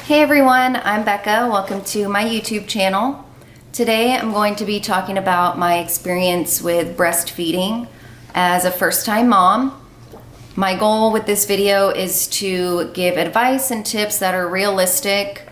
Hey everyone, I'm Becca. Welcome to my YouTube channel. Today I'm going to be talking about my experience with breastfeeding as a first-time mom. My goal with this video is to give advice and tips that are realistic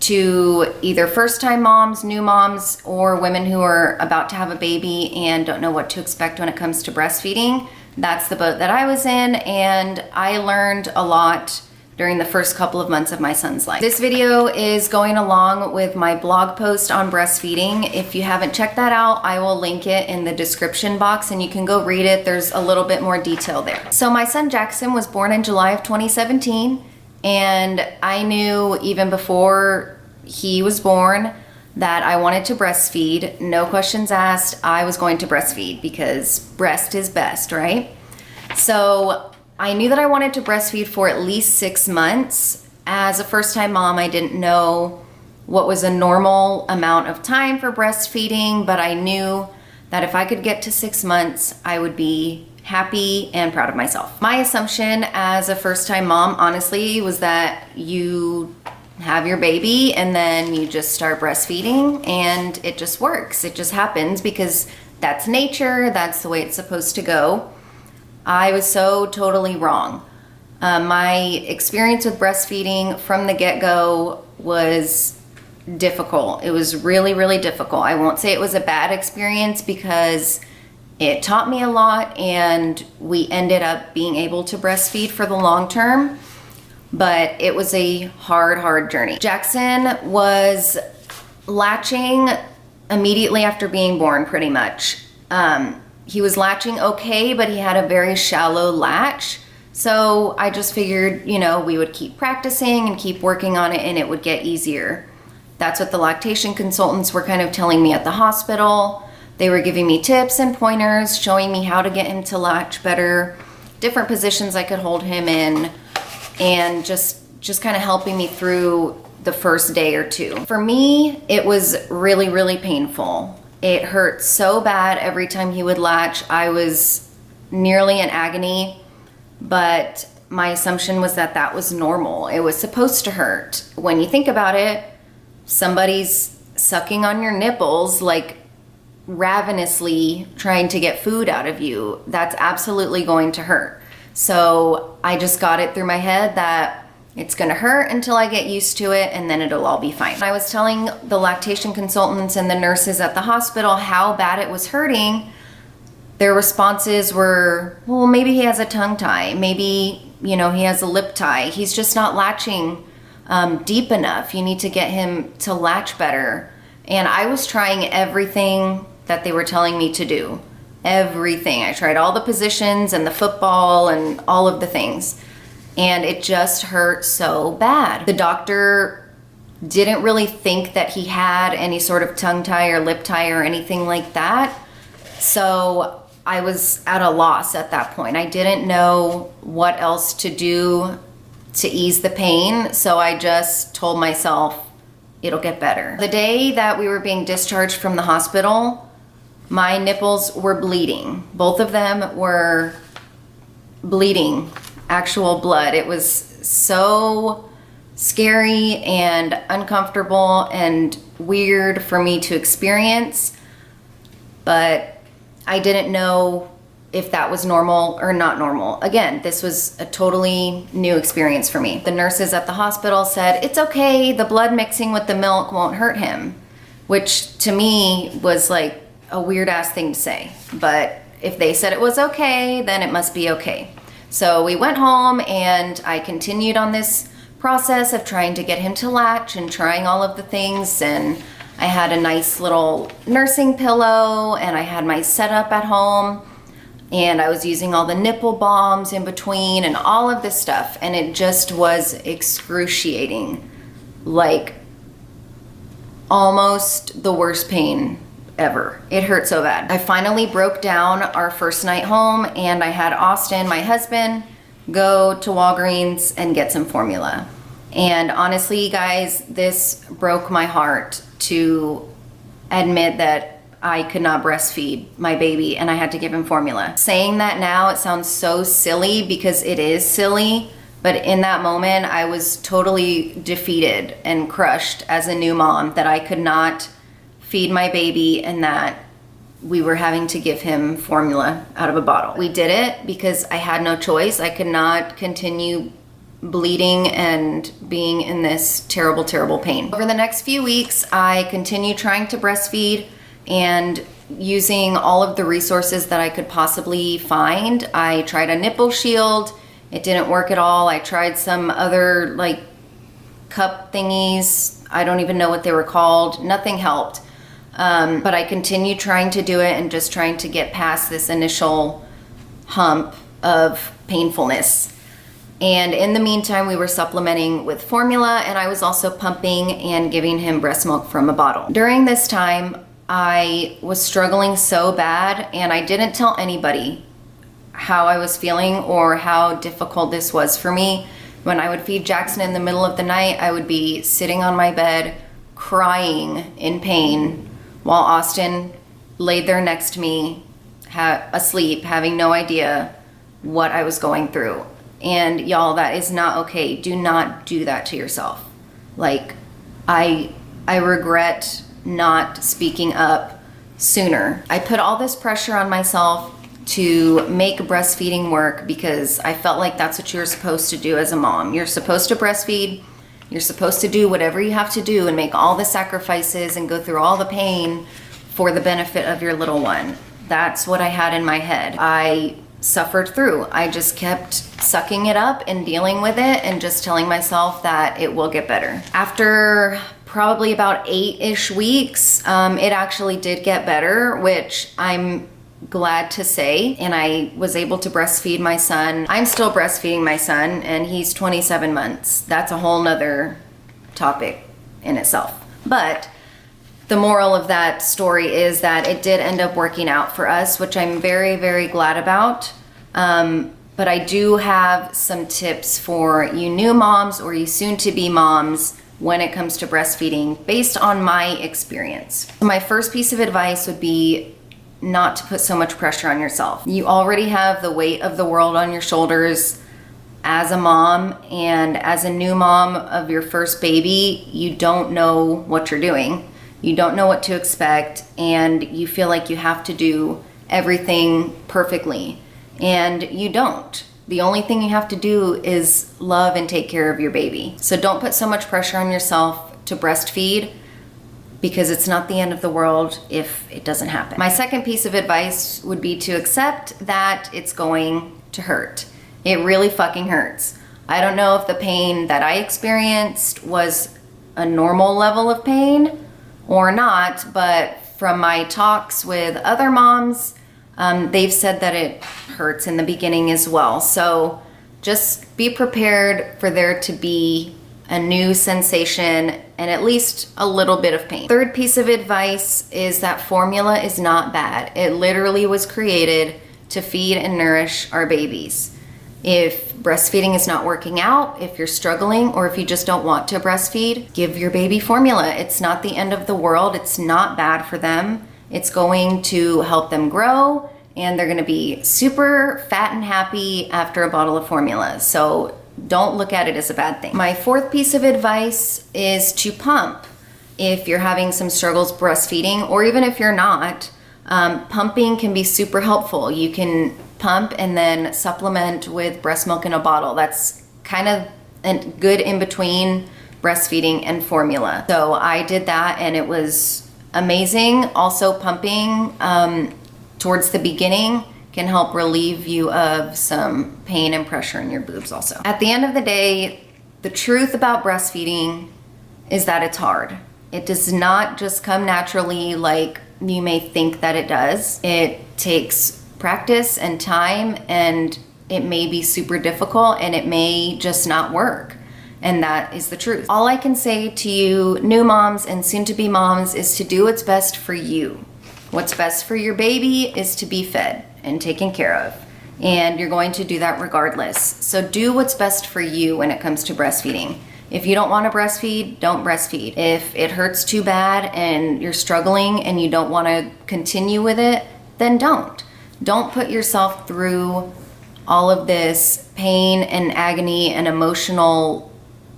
to either first-time moms, new moms, or women who are about to have a baby and don't know what to expect when it comes to breastfeeding. That's the boat that I was in, and I learned a lot during the first couple of months of my son's life. This video is going along with my blog post on breastfeeding. If you haven't checked that out, I will link it in the description box and you can go read it. There's a little bit more detail there. So my son Jackson was born in July of 2017, and I knew even before he was born that I wanted to breastfeed. No questions asked, I was going to breastfeed because breast is best, right? So I knew that I wanted to breastfeed for at least 6 months. As a first-time mom, I didn't know what was a normal amount of time for breastfeeding, but I knew that if I could get to 6 months, I would be happy and proud of myself. My assumption as a first-time mom, honestly, was that you have your baby and then you just start breastfeeding and it just works. It just happens because that's nature, that's the way it's supposed to go. I was so totally wrong. My experience with breastfeeding from the get-go was difficult. It was really, really difficult. I won't say it was a bad experience because it taught me a lot and we ended up being able to breastfeed for the long term, but it was a hard journey. Jackson was latching immediately after being born, pretty much. He was latching okay, but he had a very shallow latch. So I just figured, we would keep practicing and keep working on it and it would get easier. That's what the lactation consultants were kind of telling me at the hospital. They were giving me tips and pointers, showing me how to get him to latch better, different positions I could hold him in, and just kind of helping me through the first day or two. For me, it was really, really painful. It hurt so bad every time he would latch. I was nearly in agony, but my assumption was that that was normal. It was supposed to hurt. When you think about it, somebody's sucking on your nipples, like ravenously trying to get food out of you. That's absolutely going to hurt. So I just got it through my head that it's gonna hurt until I get used to it and then it'll all be fine. I was telling the lactation consultants and the nurses at the hospital how bad it was hurting. Their responses were, well, maybe he has a tongue tie. Maybe, he has a lip tie. He's just not latching deep enough. You need to get him to latch better. And I was trying everything that they were telling me to do. Everything. I tried all the positions and the football and all of the things. And it just hurt so bad. The doctor didn't really think that he had any sort of tongue tie or lip tie or anything like that. So I was at a loss at that point. I didn't know what else to do to ease the pain. So I just told myself, it'll get better. The day that we were being discharged from the hospital, my nipples were bleeding. Both of them were bleeding. Actual blood. It was so scary and uncomfortable and weird for me to experience, but I didn't know if that was normal or not normal. Again, this was a totally new experience for me. The nurses at the hospital said, it's okay, the blood mixing with the milk won't hurt him, which to me was like a weird ass thing to say, but if they said it was okay, then it must be okay. So we went home and I continued on this process of trying to get him to latch and trying all of the things, and I had a nice little nursing pillow and I had my setup at home and I was using all the nipple balms in between and all of this stuff, and it just was excruciating, like almost the worst pain ever. It hurt so bad. I finally broke down our first night home and I had Austin, my husband, go to Walgreens and get some formula. And honestly, guys, this broke my heart to admit that I could not breastfeed my baby and I had to give him formula. Saying that now, it sounds so silly because it is silly, But in that moment, I was totally defeated and crushed as a new mom that I could not feed my baby and that we were having to give him formula out of a bottle. We did it because I had no choice. I could not continue bleeding and being in this terrible, terrible pain. Over the next few weeks, I continued trying to breastfeed and using all of the resources that I could possibly find. I tried a nipple shield. It didn't work at all. I tried some other like cup thingies. I don't even know what they were called. Nothing helped. But I continued trying to do it and just trying to get past this initial hump of painfulness. And in the meantime, we were supplementing with formula, and I was also pumping and giving him breast milk from a bottle. During this time, I was struggling so bad, and I didn't tell anybody how I was feeling or how difficult this was for me. When I would feed Jackson in the middle of the night, I would be sitting on my bed crying in pain while Austin laid there next to me, asleep, having no idea what I was going through. And y'all, that is not okay. Do not do that to yourself. Like, I regret not speaking up sooner. I put all this pressure on myself to make breastfeeding work because I felt like that's what you're supposed to do as a mom. You're supposed to breastfeed. You're supposed to do whatever you have to do and make all the sacrifices and go through all the pain for the benefit of your little one. That's what I had in my head. I suffered through. I just kept sucking it up and dealing with it and just telling myself that it will get better. After probably about 8-ish weeks, it actually did get better, which I'm glad to say, and I was able to breastfeed my son. I'm still breastfeeding my son, and he's 27 months. That's a whole nother topic in itself. But the moral of that story is that it did end up working out for us, which I'm very, very glad about. But I do have some tips for you new moms or you soon-to-be moms when it comes to breastfeeding based on my experience. My first piece of advice would be not to put so much pressure on yourself. You already have the weight of the world on your shoulders as a mom, and as a new mom of your first baby, you don't know what you're doing. You don't know what to expect, and you feel like you have to do everything perfectly, and you don't. The only thing you have to do is love and take care of your baby. So don't put so much pressure on yourself to breastfeed, because it's not the end of the world if it doesn't happen. My second piece of advice would be to accept that it's going to hurt. It really fucking hurts. I don't know if the pain that I experienced was a normal level of pain or not, but from my talks with other moms, they've said that it hurts in the beginning as well. So just be prepared for there to be a new sensation and at least a little bit of pain. Third piece of advice is that formula is not bad. It literally was created to feed and nourish our babies. If breastfeeding is not working out, if you're struggling, or if you just don't want to breastfeed, give your baby formula. It's not the end of the world. It's not bad for them. It's going to help them grow, and they're gonna be super fat and happy after a bottle of formula. So don't look at it as a bad thing. My fourth piece of advice is to pump. If you're having some struggles breastfeeding, or even if you're not, pumping can be super helpful. You can pump and then supplement with breast milk in a bottle. That's kind of a good in between breastfeeding and formula. So I did that and it was amazing. Also pumping towards the beginning can help relieve you of some pain and pressure in your boobs also. At the end of the day, the truth about breastfeeding is that it's hard. It does not just come naturally like you may think that it does. It takes practice and time, and it may be super difficult and it may just not work. And that is the truth. All I can say to you new moms and soon-to-be moms is to do what's best for you. What's best for your baby is to be fed and taken care of. And you're going to do that regardless. So do what's best for you when it comes to breastfeeding. If you don't want to breastfeed, don't breastfeed. If it hurts too bad and you're struggling and you don't want to continue with it, then don't. Don't put yourself through all of this pain and agony and emotional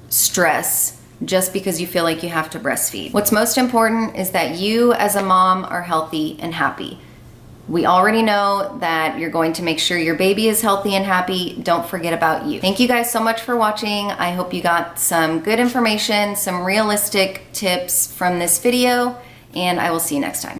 stress just because you feel like you have to breastfeed. What's most important is that you as a mom are healthy and happy. We already know that you're going to make sure your baby is healthy and happy. Don't forget about you. Thank you guys so much for watching. I hope you got some good information, some realistic tips from this video, and I will see you next time.